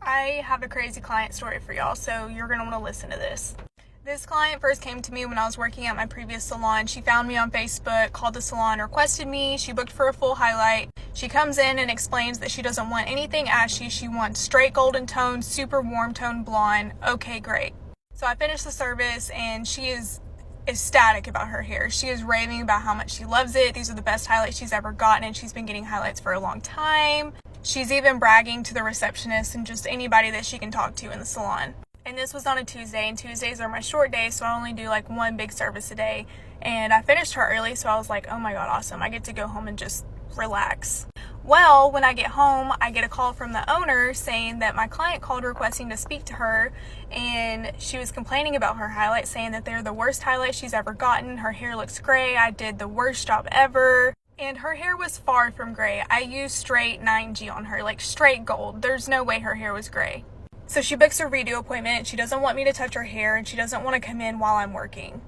I have a crazy client story for y'all, so you're going to want to listen to this. This client first came to me when I was working at my previous salon. She found me on Facebook, called the salon, requested me. She booked for a full highlight. She comes in and explains that she doesn't want anything ashy. She wants straight golden tone, super warm tone blonde. Okay, great. So I finished the service and she is ecstatic about her hair. She is raving about how much she loves it. These are the best highlights she's ever gotten, and she's been getting highlights for a long time. She's even bragging to the receptionist and just anybody that she can talk to in the salon. And this was on a Tuesday, and Tuesdays are my short days, so I only do like one big service a day. And I finished her early, so I was like, oh my god, awesome. I get to go home and just relax. Well, when I get home, I get a call from the owner saying that my client called requesting to speak to her, and she was complaining about her highlights, saying that they're the worst highlights she's ever gotten. Her hair looks gray. I did the worst job ever. And her hair was far from gray. I used straight 9G on her, like straight gold. There's no way her hair was gray. So she books a redo appointment. She doesn't want me to touch her hair, and she doesn't want to come in while I'm working.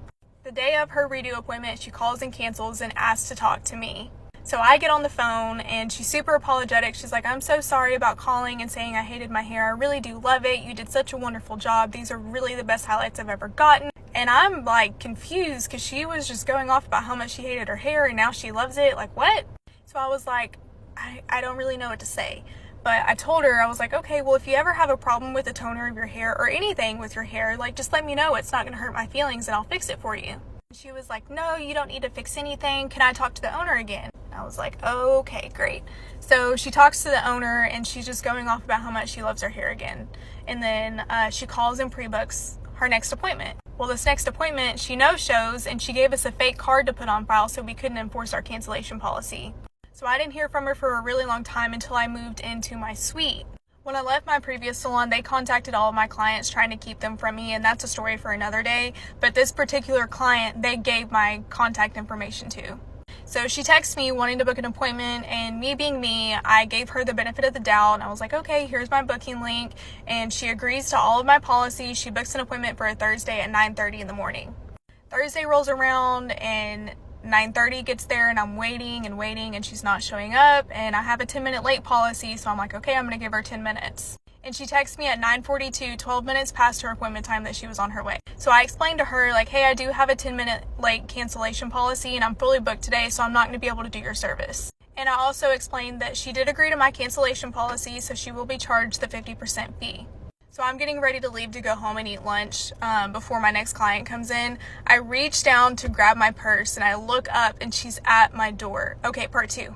The day of her redo appointment, she calls and cancels and asks to talk to me. So I get on the phone, and she's super apologetic. She's like, I'm so sorry about calling and saying I hated my hair. I really do love it. You did such a wonderful job. These are really the best highlights I've ever gotten. And I'm like confused because she was just going off about how much she hated her hair and now she loves it. Like, what? So I was like, I don't really know what to say. But I told her, I was like, okay, well, if you ever have a problem with the toner of your hair or anything with your hair, like, just let me know. It's not going to hurt my feelings and I'll fix it for you. She was like, no, you don't need to fix anything. Can I talk to the owner again? I was like, okay, great. So she talks to the owner and she's just going off about how much she loves her hair again. And then she calls and pre-books her next appointment. Well, this next appointment, she no-shows and she gave us a fake card to put on file so we couldn't enforce our cancellation policy. So I didn't hear from her for a really long time until I moved into my suite. When I left my previous salon, they contacted all of my clients trying to keep them from me, and that's a story for another day. But this particular client, they gave my contact information to. So she texted me wanting to book an appointment, and me being me, I gave her the benefit of the doubt, and I was like, okay, here's my booking link, and she agrees to all of my policies. She books an appointment for a Thursday at 9:30 in the morning. Thursday rolls around, and 9:30 gets there, and I'm waiting, and she's not showing up, and I have a 10-minute late policy, so I'm like, okay, I'm going to give her 10 minutes. And she texts me at 9:42, 12 minutes past her appointment time, that she was on her way. So I explained to her, like, hey, I do have a 10-minute late cancellation policy, and I'm fully booked today, so I'm not going to be able to do your service. And I also explained that she did agree to my cancellation policy, so she will be charged the 50% fee. So I'm getting ready to leave to go home and eat lunch before my next client comes in. I reach down to grab my purse and I look up and she's at my door. Okay, part two.